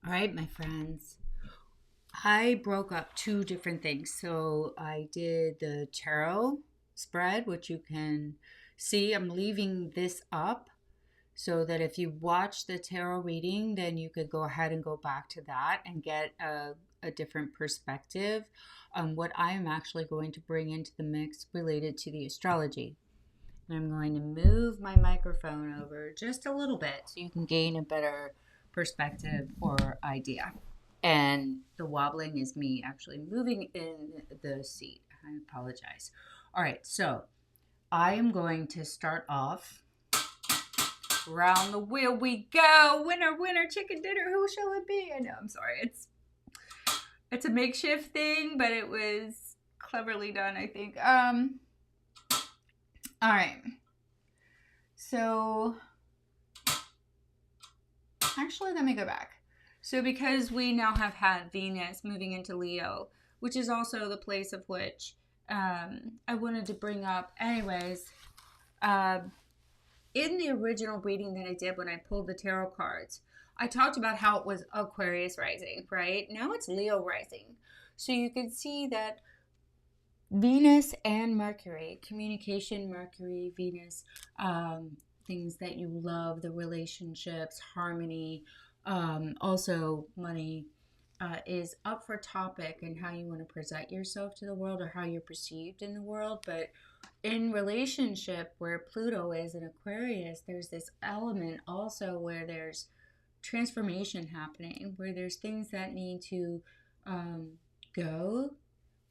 All right, my friends. I broke up two different things. So I did the tarot spread, which you can see. I'm leaving this up so that if you watch the tarot reading, then you could go ahead and go back to that and get a different perspective on what I am actually going to bring into the mix related to the astrology. And I'm going to move my microphone over just a little bit so you can gain a better perspective or idea. And the wobbling is me actually moving in the seat. I apologize. All right, so I am going to start off. Round the wheel we go. Winner, winner, chicken dinner. Who shall it be? I know. I'm sorry. It's a makeshift thing, but it was cleverly done, I think. All right. So actually, let me go back. So because we now have had Venus moving into Leo, which is also the place of which I wanted to bring up, anyways. Uh, in the original reading that I did when I pulled the tarot cards, I talked about how it was Aquarius rising, right? Now it's Leo rising. So you can see that Venus and Mercury, communication, Mercury, Venus, things that you love, the relationships, harmony, also money, is up for topic and how you want to present yourself to the world or how you're perceived in the world. But in relationship, where Pluto is in Aquarius, there's this element also where there's transformation happening, where there's things that need to go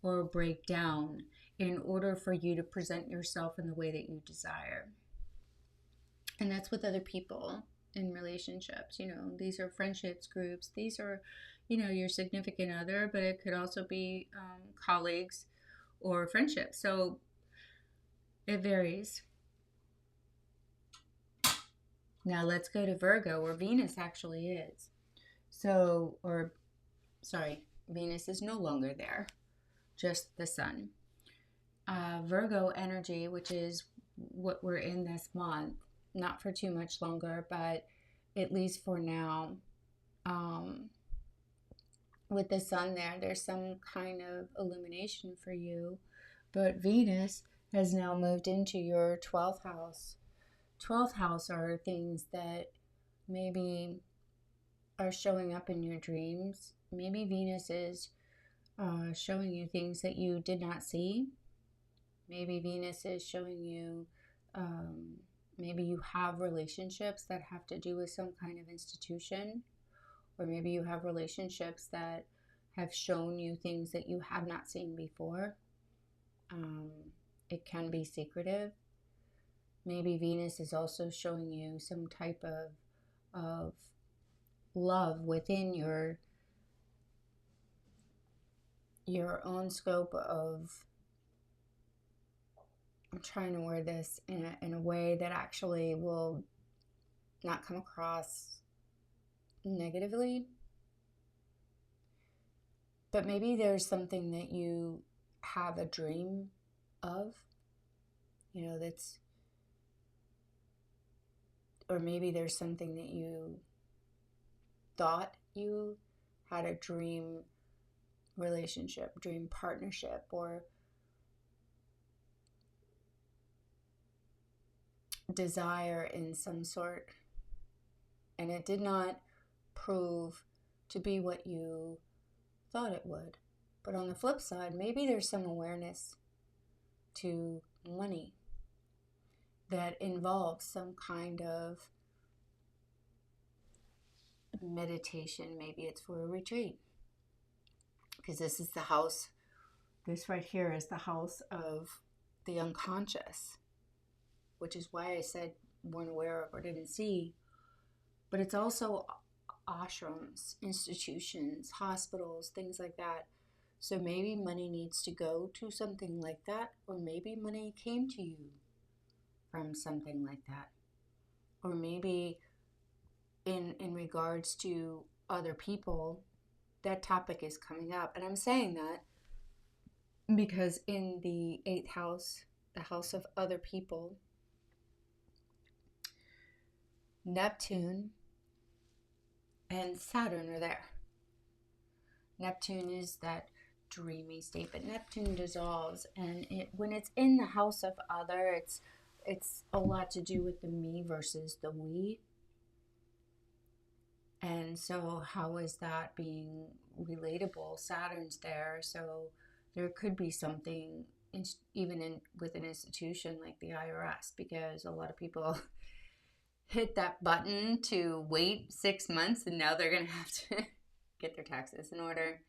or break down in order for you to present yourself in the way that you desire. And that's with other people in relationships. These are friendships, groups, these are, your significant other, but it could also be colleagues or friendships. So it varies. Now let's go to Virgo, where Venus actually is. Venus is no longer there, just the sun. Virgo energy, which is what we're in this month, not for too much longer, but at least for now. With the sun there's some kind of illumination for you. But Venus has now moved into your 12th house. 12th house are things that maybe are showing up in your dreams. Maybe Venus is showing you things that you did not see. Maybe Venus is showing you, maybe you have relationships that have to do with some kind of institution, or maybe you have relationships that have shown you things that you have not seen before. It can be secretive. Maybe Venus is also showing you some type of love within your own scope of, I'm trying to word this in a way that actually will not come across negatively. But maybe there's something that you have a dream of, that's, or maybe there's something that you thought you had a dream relationship, dream partnership, or desire in some sort, and it did not prove to be what you thought it would. But on the flip side, maybe there's some awareness to money that involves some kind of meditation. Maybe it's for a retreat, because this is the house, this right here is the house of the unconscious, which is why I said weren't aware of or didn't see. But it's also ashrams, institutions, hospitals, things like that. So maybe money needs to go to something like that, or maybe money came to you from something like that. Or maybe in regards to other people, that topic is coming up. And I'm saying that because in the 8th house, the house of other people, Neptune and Saturn are there. Neptune is that dreamy state, but Neptune dissolves, and when it's in the house of other, it's a lot to do with the me versus the we. And so how is that being relatable? Saturn's there, so there could be something even with an institution like the IRS, because a lot of people hit that button to wait 6 months, and now they're going to have to get their taxes in order.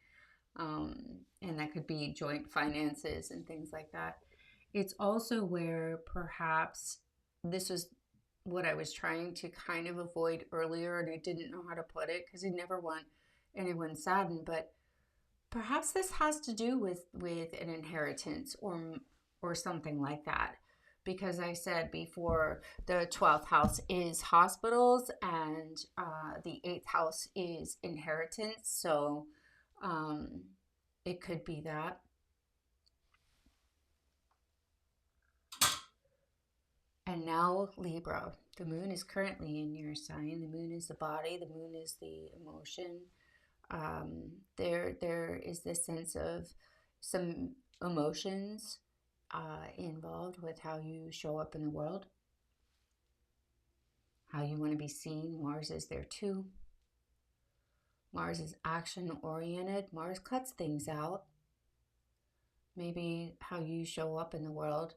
And that could be joint finances and things like that. It's also where perhaps this was what I was trying to kind of avoid earlier, and I didn't know how to put it because I never want anyone saddened, but perhaps this has to do with an inheritance or something like that. Because I said before, the 12th house is hospitals, and the 8th house is inheritance. So it could be that. And now Libra. The moon is currently in your sign. The moon is the body. The moon is the emotion. There is this sense of some emotions involved with how you show up in the world, how you want to be seen. Mars is there too. Mars is action oriented. Mars cuts things out. Maybe how you show up in the world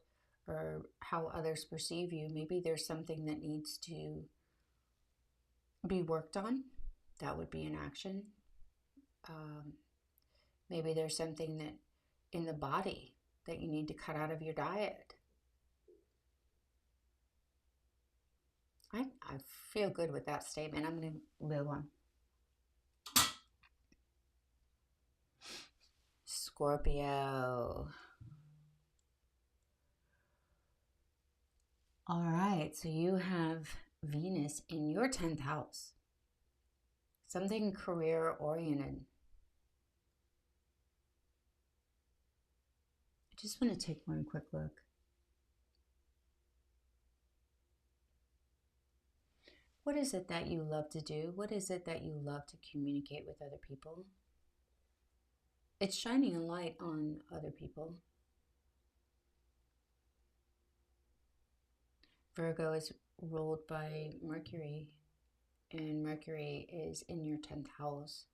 or how others perceive you. Maybe there's something that needs to be worked on. That would be an action. Maybe there's something that in the body that you need to cut out of your diet. I feel good with that statement. I'm going to live on. Scorpio. All right, so you have Venus in your 10th house. Something career oriented. I just want to take one quick look. What is it that you love to do? What is it that you love to communicate with other people? It's shining a light on other people. Virgo is ruled by Mercury, and Mercury is in your 10th house.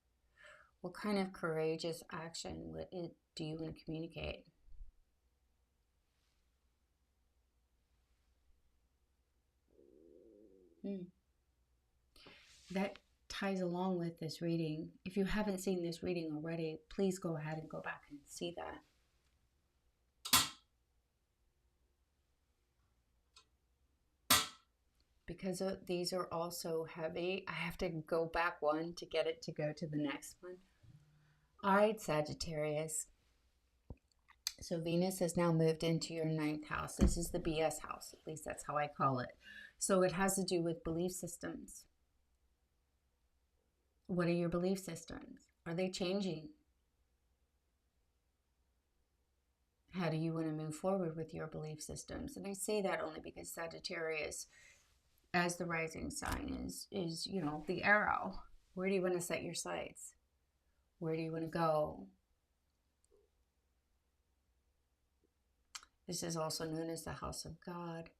What kind of courageous action do you want to communicate? That ties along with this reading. If you haven't seen this reading already, please go ahead and go back and see that. Because these are also heavy, I have to go back one to get it to go to the next one. All right, Sagittarius. So Venus has now moved into your 9th house. This is the BS house, at least that's how I call it. So it has to do with belief systems. What are your belief systems? Are they changing? How do you want to move forward with your belief systems? And I say that only because Sagittarius, as the rising sign, is the arrow. Where do you want to set your sights? Where do you want to go? This is also known as the house of God.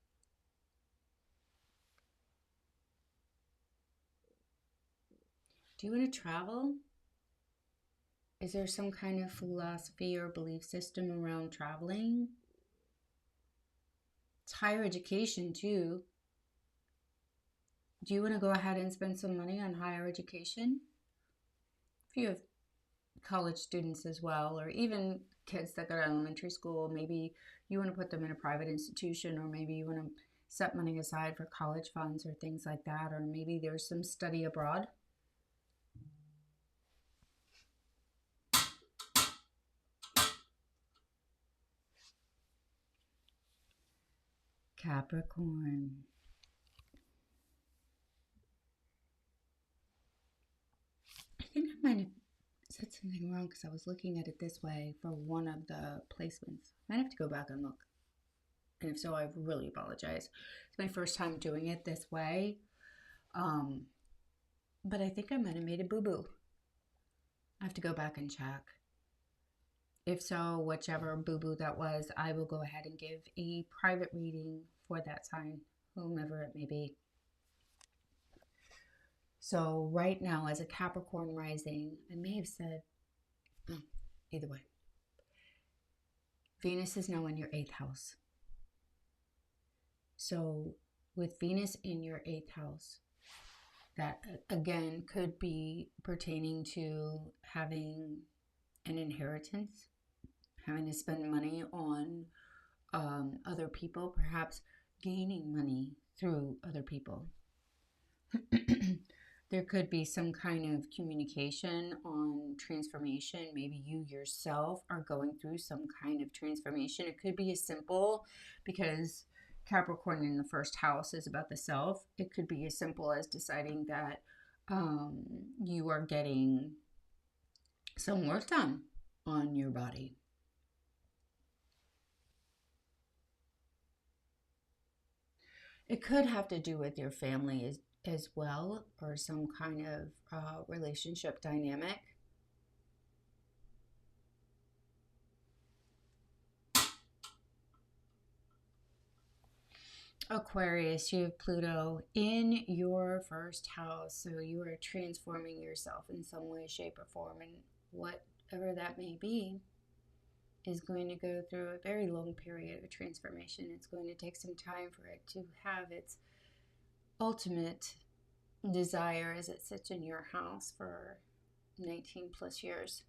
Do you want to travel? Is there some kind of philosophy or belief system around traveling? It's higher education too. Do you want to go ahead and spend some money on higher education? If you have college students as well, or even kids that go to elementary school, maybe you want to put them in a private institution, or maybe you want to set money aside for college funds or things like that, or maybe there's some study abroad. Capricorn. I think I might have said something wrong because I was looking at it this way for one of the placements. I might have to go back and look. And if so, I really apologize. It's my first time doing it this way. But I think I might have made a boo-boo. I have to go back and check. If so, whichever boo-boo that was, I will go ahead and give a private reading for that sign, whomever it may be. So right now, as a Capricorn rising, I may have said, either way. Venus is now in your 8th house. So with Venus in your 8th house, that again could be pertaining to having an inheritance, having to spend money on other people, perhaps gaining money through other people. There could be some kind of communication on transformation. Maybe you yourself are going through some kind of transformation. It could be as simple, because Capricorn in the 1st house is about the self. It could be as simple as deciding that you are getting some work done on your body. It could have to do with your family as well, or some kind of relationship dynamic. Aquarius, you have Pluto in your 1st house, so you are transforming yourself in some way, shape, or form, and whatever that may be is going to go through a very long period of transformation. It's going to take some time for it to have its ultimate desire as it sits in your house for 19 plus years.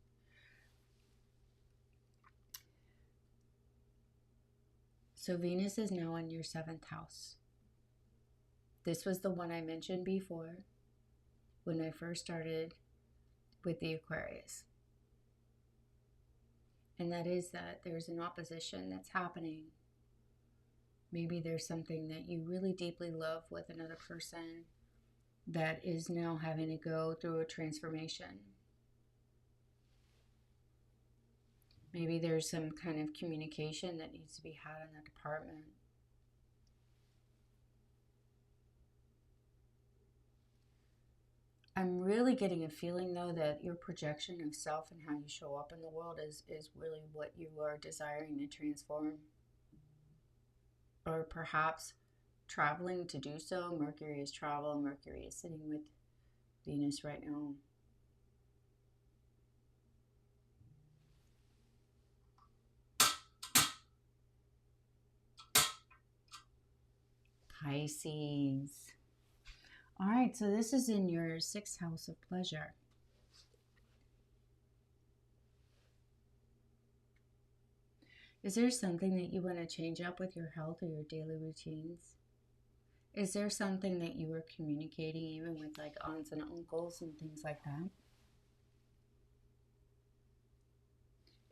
So Venus is now in your 7th house. This was the one I mentioned before when I first started with the Aquarius. And that is that there's an opposition that's happening. Maybe there's something that you really deeply love with another person that is now having to go through a transformation. Maybe there's some kind of communication that needs to be had in that department. I'm really getting a feeling, though, that your projection of self and how you show up in the world is really what you are desiring to transform. Or perhaps traveling to do so. Mercury is travel. Mercury is sitting with Venus right now. Pisces. All right, so this is in your 6th house of pleasure. Is there something that you want to change up with your health or your daily routines? Is there something that you are communicating even with like aunts and uncles and things like that?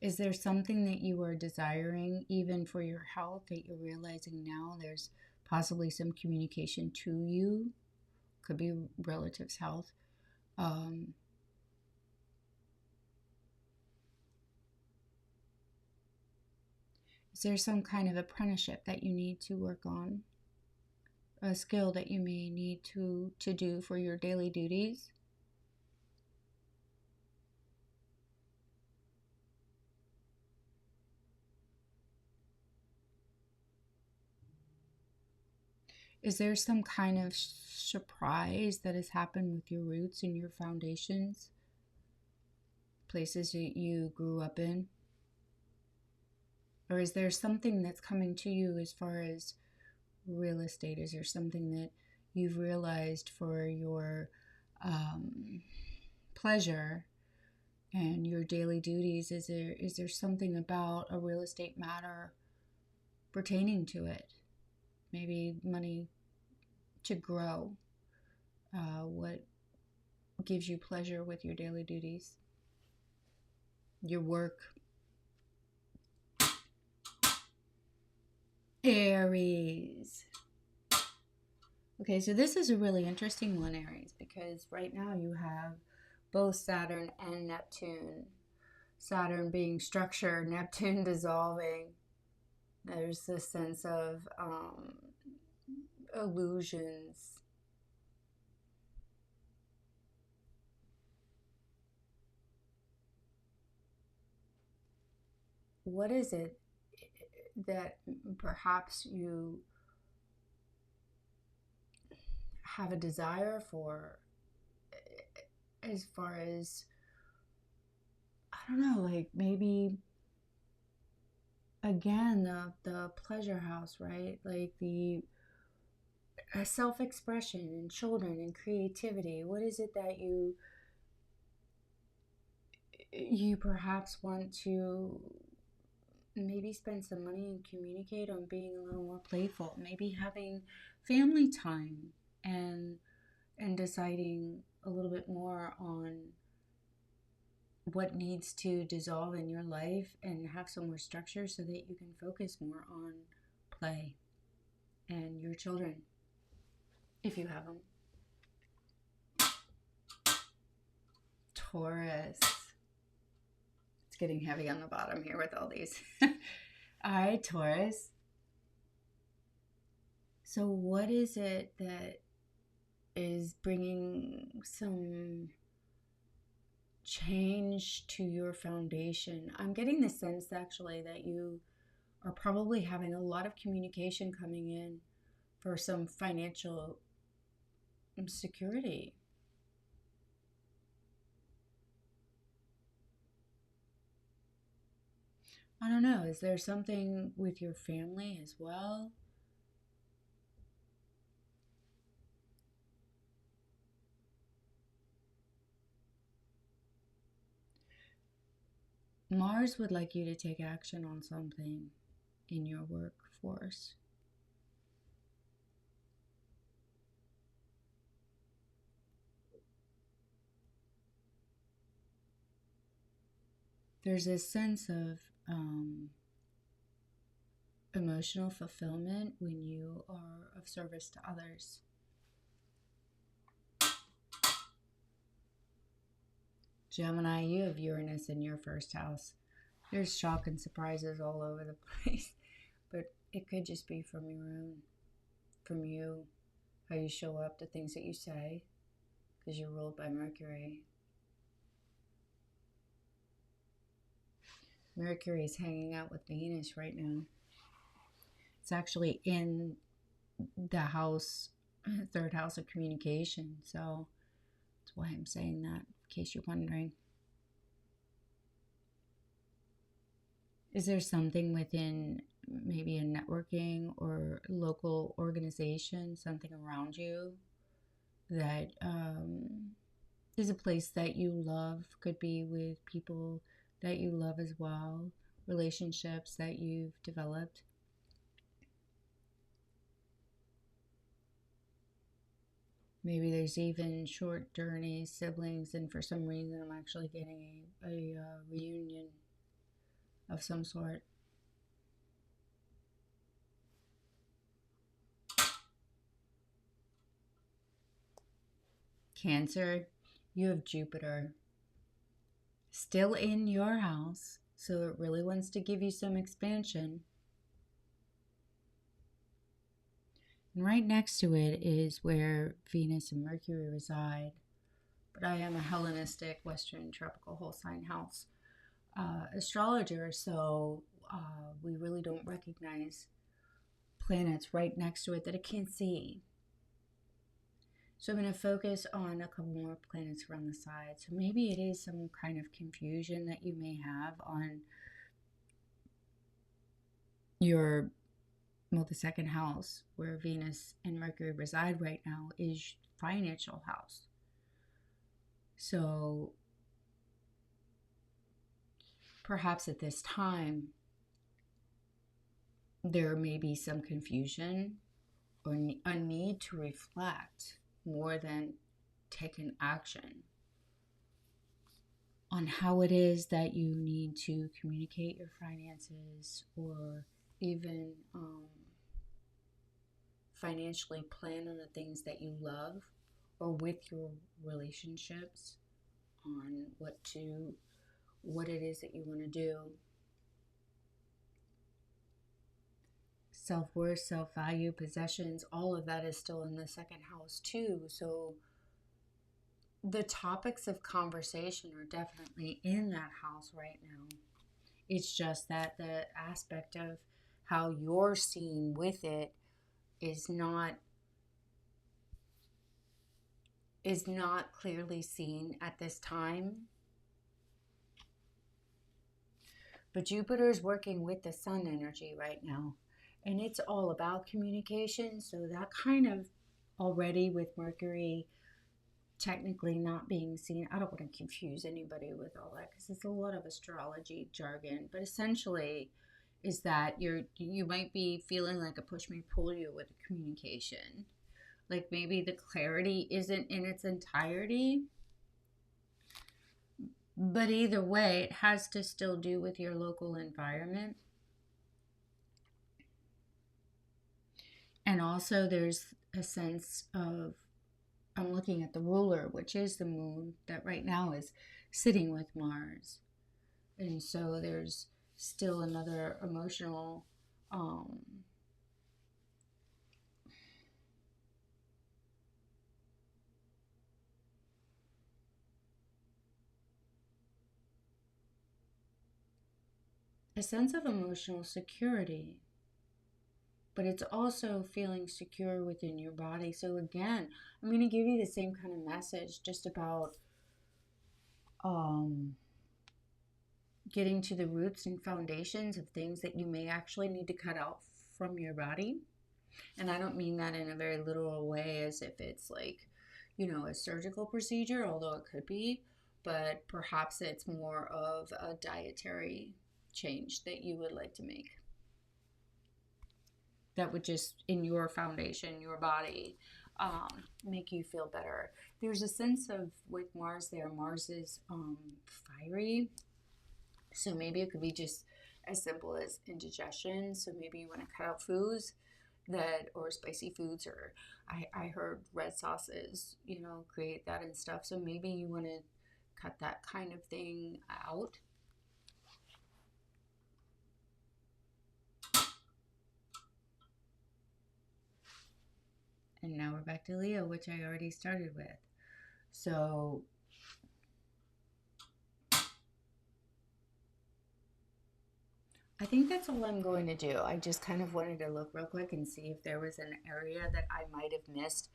Is there something that you are desiring even for your health that you're realizing now there's possibly some communication to you? Could be relatives' health. Is there some kind of apprenticeship that you need to work on? A skill that you may need to do for your daily duties? Is there some kind of surprise that has happened with your roots and your foundations? Places that you grew up in? Or is there something that's coming to you as far as real estate? Is there something that you've realized for your pleasure and your daily duties? Is there something about a real estate matter pertaining to it? Maybe money to grow. What gives you pleasure with your daily duties? Your work. Aries. Okay, so this is a really interesting one, Aries, because right now you have both Saturn and Neptune. Saturn being structure, Neptune dissolving. There's this sense of illusions. what is it that perhaps you have a desire for, as far as, I don't know, like maybe again the pleasure house, right? Like the self-expression and children and creativity. What is it that you perhaps want to maybe spend some money and communicate on being a little more playful, maybe having family time, and deciding a little bit more on what needs to dissolve in your life and have some more structure so that you can focus more on play and your children, if you have them. Taurus. It's getting heavy on the bottom here with all these. All right, Taurus. So what is it that is bringing some change to your foundation? I'm getting the sense actually that you are probably having a lot of communication coming in for some financial security. I don't know, is there something with your family as well? Mars would like you to take action on something in your workforce. There's this sense of emotional fulfillment when you are of service to others. Gemini, you have Uranus in your first house. There's shock and surprises all over the place, but it could just be from you, how you show up, the things that you say, because you're ruled by Mercury. Mercury is hanging out with Venus right now. It's actually in the house, third house of communication, so that's why I'm saying that, in case you're wondering. Is there something within maybe a networking or local organization, something around you that is a place that you love? Could be with people that you love as well, relationships that you've developed. Maybe there's even short journeys, siblings, and for some reason I'm actually getting a reunion of some sort. Cancer, you have Jupiter still in your house, so it really wants to give you some expansion. And right next to it is where Venus and Mercury reside. But I am a Hellenistic Western tropical whole sign house astrologer, so we really don't recognize planets right next to it that it can't see. So I'm going to focus on a couple more planets around the side. So maybe it is some kind of confusion that you may have on your, well, the second house where Venus and Mercury reside right now is financial house. So perhaps at this time, there may be some confusion or a need to reflect more than take an action on how it is that you need to communicate your finances, or even financially plan on the things that you love, or with your relationships on what it is that you want to do. Self-worth, self-value, possessions, all of that is still in the second house too. So the topics of conversation are definitely in that house right now. It's just that the aspect of how you're seeing with it is not clearly seen at this time. But Jupiter is working with the sun energy right now, and it's all about communication. So that kind of already, with Mercury technically not being seen, I don't want to confuse anybody with all that because it's a lot of astrology jargon, but essentially is that you might be feeling like a push me pull you with communication. Like maybe the clarity isn't in its entirety, but either way, it has to still do with your local environment. And also there's a sense of, I'm looking at the ruler, which is the moon, that right now is sitting with Mars. And so there's still another emotional a sense of emotional security, but it's also feeling secure within your body. So again, I'm going to give you the same kind of message, just about getting to the roots and foundations of things that you may actually need to cut out from your body. And I don't mean that in a very literal way, as if it's like, a surgical procedure, although it could be, but perhaps it's more of a dietary change that you would like to make. That would just, in your foundation, your body, make you feel better. There's a sense of, with Mars there, Mars is fiery. So maybe it could be just as simple as indigestion. So maybe you want to cut out foods or spicy foods, or I heard red sauces, create that and stuff. So maybe you want to cut that kind of thing out. And now we're back to Leo, which I already started with. So I think that's all I'm going to do. I just kind of wanted to look real quick and see if there was an area that I might have missed.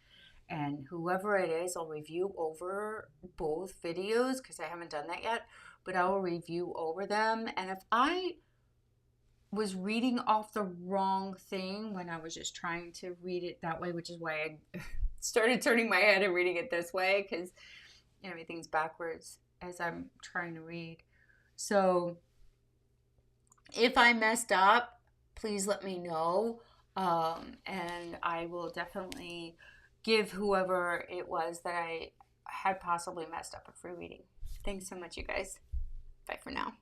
And whoever it is, I'll review over both videos because I haven't done that yet. But I will review over them. And if I was reading off the wrong thing when I was just trying to read it that way, which is why I started turning my head and reading it this way, because everything's backwards as I'm trying to read. So if I messed up, please let me know, and I will definitely give whoever it was that I had possibly messed up a free reading. Thanks so much, you guys. Bye for now.